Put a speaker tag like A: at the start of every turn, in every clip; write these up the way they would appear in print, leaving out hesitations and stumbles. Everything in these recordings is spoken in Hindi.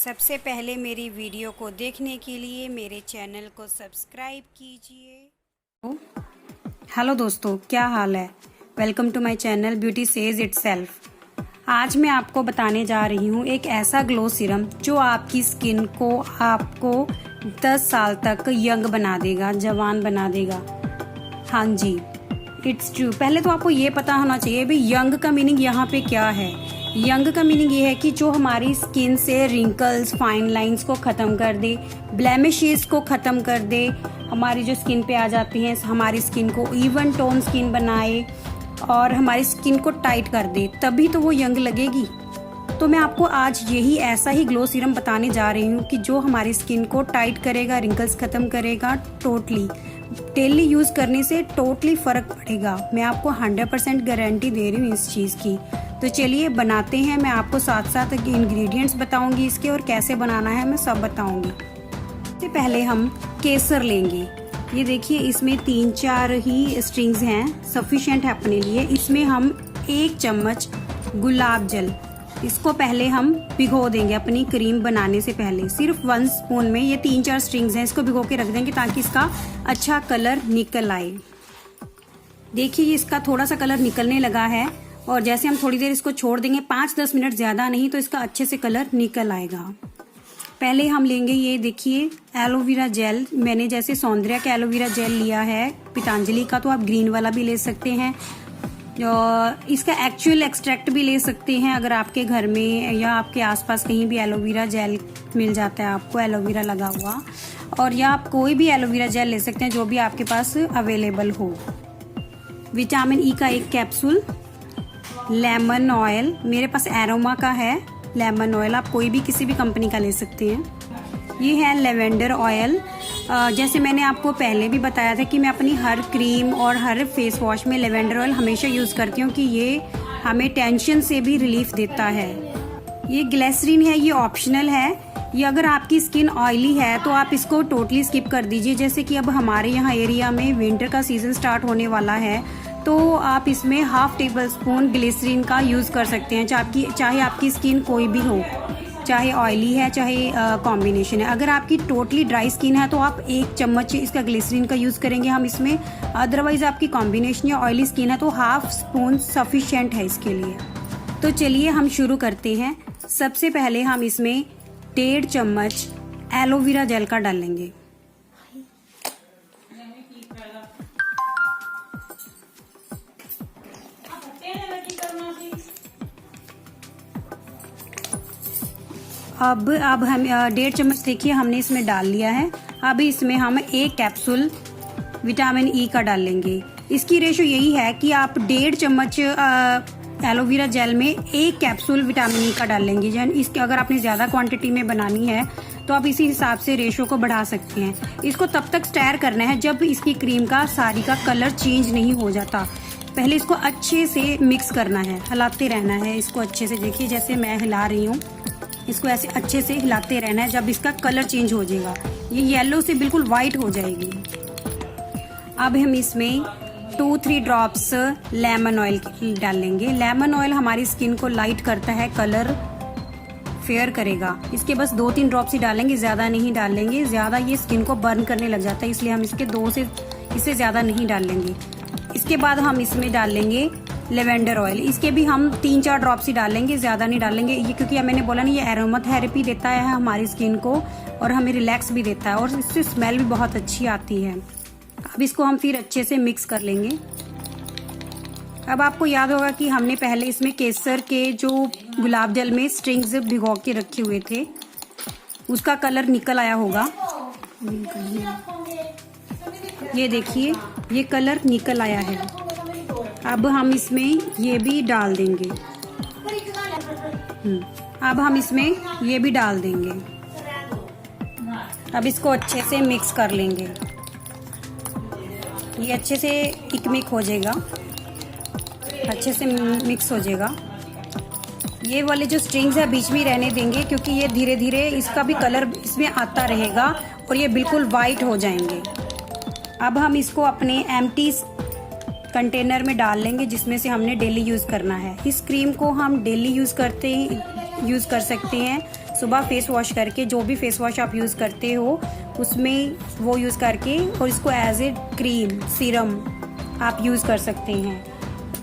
A: सबसे पहले मेरी वीडियो को देखने के लिए मेरे चैनल को सब्सक्राइब कीजिए। हेलो दोस्तों, क्या हाल है। Welcome to my channel beauty says itself. आज मैं आपको बताने जा रही हूँ एक ऐसा ग्लो सीरम जो आपकी स्किन को आपको 10 साल तक यंग बना देगा, जवान बना देगा। हाँ जी, इट्स ट्रू। पहले तो आपको ये पता होना चाहिए भी यंग का मीनिंग यहाँ पे क्या है। यंग का मीनिंग ये है कि जो हमारी स्किन से रिंकल्स, फाइन लाइंस को ख़त्म कर दे, ब्लेमिशेस को ख़त्म कर दे, हमारी जो स्किन पे आ जाती हैं, हमारी स्किन को इवन टोन स्किन बनाए और हमारी स्किन को टाइट कर दे, तभी तो वो यंग लगेगी। तो मैं आपको आज यही ऐसा ही ग्लो सीरम बताने जा रही हूँ कि जो हमारी स्किन को टाइट करेगा, रिंकल्स ख़त्म करेगा। टोटली डेली यूज़ करने से टोटली फ़र्क पड़ेगा। मैं आपको 100% गारंटी दे रही हूँ इस चीज़ की। तो चलिए बनाते हैं। मैं आपको साथ साथ इंग्रेडिएंट्स बताऊंगी इसके, और कैसे बनाना है मैं सब बताऊंगी। सबसे पहले हम केसर लेंगे। ये देखिए, इसमें 3-4 ही स्ट्रिंग्स हैं, सफिशिएंट है अपने लिए। इसमें हम 1 चम्मच गुलाब जल, इसको पहले हम भिगो देंगे अपनी क्रीम बनाने से पहले। सिर्फ 1 स्पून में ये 3-4 स्ट्रिंग्स हैं, इसको भिगो के रख देंगे ताकि इसका अच्छा कलर निकल आए। देखिए, ये इसका थोड़ा सा कलर निकलने लगा है, और जैसे हम थोड़ी देर इसको छोड़ देंगे, 5-10 मिनट ज्यादा नहीं, तो इसका अच्छे से कलर निकल आएगा। पहले हम लेंगे, ये देखिए, एलोवेरा जेल। मैंने जैसे सौंदर्या का एलोवेरा जेल लिया है, पतंजलि का, तो आप ग्रीन वाला भी ले सकते हैं। इसका एक्चुअल एक्सट्रैक्ट भी ले सकते हैं अगर आपके घर में या आपके आसपास कहीं भी एलोवेरा जेल मिल जाता है आपको, एलोवेरा लगा हुआ। और या आप कोई भी एलोवेरा जेल ले सकते हैं जो भी आपके पास अवेलेबल हो। विटामिन ई का 1 कैप्सूल, लेमन ऑयल, मेरे पास एरोमा का है लेमन ऑयल, आप कोई भी किसी भी कंपनी का ले सकते हैं। ये है लेवेंडर ऑयल। जैसे मैंने आपको पहले भी बताया था कि मैं अपनी हर क्रीम और हर फेस वॉश में लेवेंडर ऑयल हमेशा यूज़ करती हूँ कि ये हमें टेंशन से भी रिलीफ देता है। ये ग्लिसरीन है, ये ऑप्शनल है। ये अगर आपकी स्किन ऑयली है तो आप इसको टोटली स्किप कर दीजिए। जैसे कि अब हमारे यहाँ एरिया में विंटर का सीजन स्टार्ट होने वाला है, तो आप इसमें 1/2 टेबल स्पून ग्लिसरीन का यूज़ कर सकते हैं, चाहे आपकी स्किन कोई भी हो, चाहे ऑयली है चाहे कॉम्बिनेशन है। अगर आपकी टोटली ड्राई स्किन है तो आप 1 चम्मच इसका ग्लिसरीन का यूज़ करेंगे हम इसमें। अदरवाइज आपकी कॉम्बिनेशन या ऑयली स्किन है तो 1/2 स्पून सफिशिएंट है इसके लिए। तो चलिए हम शुरू करते हैं। सबसे पहले हम इसमें 1.5 चम्मच एलोवेरा जेल का डालेंगे। अब हम 1.5 चम्मच, देखिए हमने इसमें डाल लिया है। अब इसमें हम 1 कैप्सूल विटामिन ई का डालेंगे। इसकी रेशो यही है कि आप 1.5 चम्मच एलोवेरा जेल में 1 कैप्सूल विटामिन ई का डालेंगे। इसके अगर आपने ज़्यादा क्वांटिटी में बनानी है तो आप इसी हिसाब से रेशो को बढ़ा सकते हैं। इसको तब तक स्टर करना है जब इसकी क्रीम का सारी का कलर चेंज नहीं हो जाता। पहले इसको अच्छे से मिक्स करना है, हिलाते रहना है इसको अच्छे से। देखिए जैसे मैं हिला रही हूँ, इसको ऐसे अच्छे से हिलाते रहना है। जब इसका कलर चेंज हो जाएगा, ये येलो से बिल्कुल वाइट हो जाएगी। अब हम इसमें 2-3 ड्रॉप्स लेमन ऑयल डालेंगे। लेमन ऑयल हमारी स्किन को लाइट करता है, कलर फेयर करेगा। इसके बस 2-3 ड्रॉप्स ही डालेंगे, ज़्यादा नहीं डालेंगे। ज़्यादा ये स्किन को बर्न करने लग जाता है, इसलिए हम इसके 2 से इससे ज़्यादा नहीं डालेंगे। इसके बाद हम इसमें डालेंगे लेवेंडर ऑयल। इसके भी हम 3-4 ड्रॉप्स ही डालेंगे, ज़्यादा नहीं डालेंगे। ये क्योंकि मैंने बोला नहीं, ये एरोमा थेरेपी देता है हमारी स्किन को और हमें रिलैक्स भी देता है, और इससे स्मेल भी बहुत अच्छी आती है। अब इसको हम फिर अच्छे से मिक्स कर लेंगे। अब आपको याद होगा कि हमने पहले इसमें केसर के जो गुलाब जल में स्ट्रिंग्स भिगो के रखे हुए थे, उसका कलर निकल आया होगा। ये देखिए, ये कलर निकल आया है। अब हम इसमें ये भी डाल देंगे। अब हम इसमें ये भी डाल देंगे। अब इसको अच्छे से मिक्स कर लेंगे। ये अच्छे से इकमिक हो जाएगा, अच्छे से मिक्स हो जाएगा। ये वाले जो स्ट्रिंग्स है बीच में रहने देंगे, क्योंकि ये धीरे धीरे इसका भी कलर इसमें आता रहेगा और ये बिल्कुल वाइट हो जाएंगे। अब हम इसको अपने एम्प्टी कंटेनर में डाल लेंगे जिसमें से हमने डेली यूज़ करना है। इस क्रीम को हम डेली यूज़ कर सकते हैं। सुबह फेस वॉश करके, जो भी फेस वॉश आप यूज़ करते हो उसमें वो यूज़ करके, और इसको एज ए क्रीम सीरम आप यूज़ कर सकते हैं।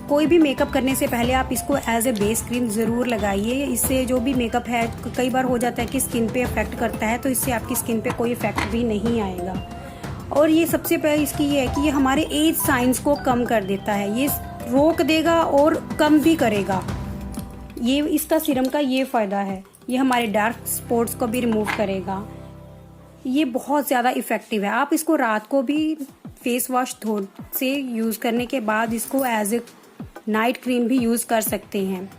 A: कोई भी मेकअप करने से पहले आप इसको एज ए बेस क्रीम ज़रूर लगाइए। इससे जो भी मेकअप है, कई बार हो जाता है कि स्किन पे इफेक्ट करता है, तो इससे आपकी स्किन पे कोई इफेक्ट भी नहीं आएगा। और ये सबसे पहले इसकी ये है कि ये हमारे एज साइंस को कम कर देता है, ये रोक देगा और कम भी करेगा। ये इसका सीरम का ये फ़ायदा है, ये हमारे डार्क स्पॉट्स को भी रिमूव करेगा। ये बहुत ज़्यादा इफ़ेक्टिव है। आप इसको रात को भी फेस वॉश धो से यूज़ करने के बाद इसको एज ए नाइट क्रीम भी यूज़ कर सकते हैं।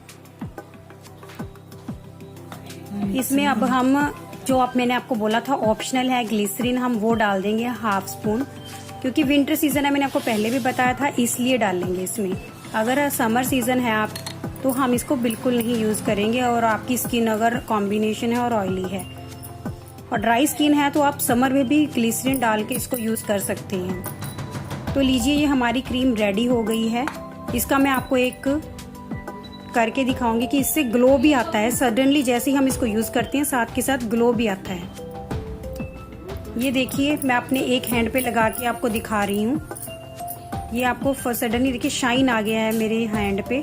A: इसमें अब हम जो मैंने आपको बोला था ऑप्शनल है ग्लिसरीन, हम वो डाल देंगे हाफ स्पून, क्योंकि विंटर सीजन है, मैंने आपको पहले भी बताया था, इसलिए डालेंगे इसमें। अगर समर सीजन है आप तो हम इसको बिल्कुल नहीं यूज़ करेंगे, और आपकी स्किन अगर कॉम्बिनेशन है और ऑयली है और ड्राई स्किन है तो आप समर में भी ग्लिसरीन डाल के इसको यूज़ कर सकते हैं। तो लीजिए, ये हमारी क्रीम रेडी हो गई है। इसका मैं आपको एक करके दिखाऊंगी कि इससे ग्लो भी आता है सडनली, जैसे ही हम इसको यूज़ करते हैं साथ के साथ ग्लो भी आता है। ये देखिए, मैं अपने एक हैंड पे लगा के आपको दिखा रही हूँ। ये आपको सडनली देखिए शाइन आ गया है मेरे हैंड पे,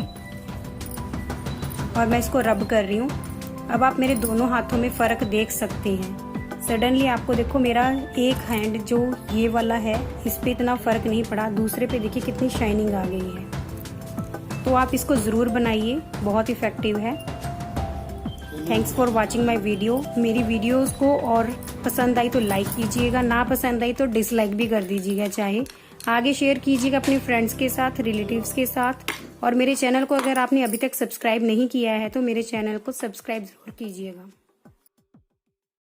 A: और मैं इसको रब कर रही हूँ। अब आप मेरे दोनों हाथों में फ़र्क देख सकते हैं। सडनली आपको देखो मेरा एक हैंड जो ये वाला है इस पे इतना फ़र्क नहीं पड़ा, दूसरे पे देखिए कितनी शाइनिंग आ गई है। तो आप इसको ज़रूर बनाइए, बहुत इफ़ेक्टिव है। Thanks for watching my video. मेरी वीडियोस को और पसंद आई तो लाइक कीजिएगा, ना पसंद आई तो डिसलाइक भी कर दीजिएगा, चाहे आगे शेयर कीजिएगा अपने फ्रेंड्स के साथ, रिलेटिव्स के साथ। और मेरे चैनल को अगर आपने अभी तक सब्सक्राइब नहीं किया है तो मेरे चैनल को सब्सक्राइब ज़रूर कीजिएगा।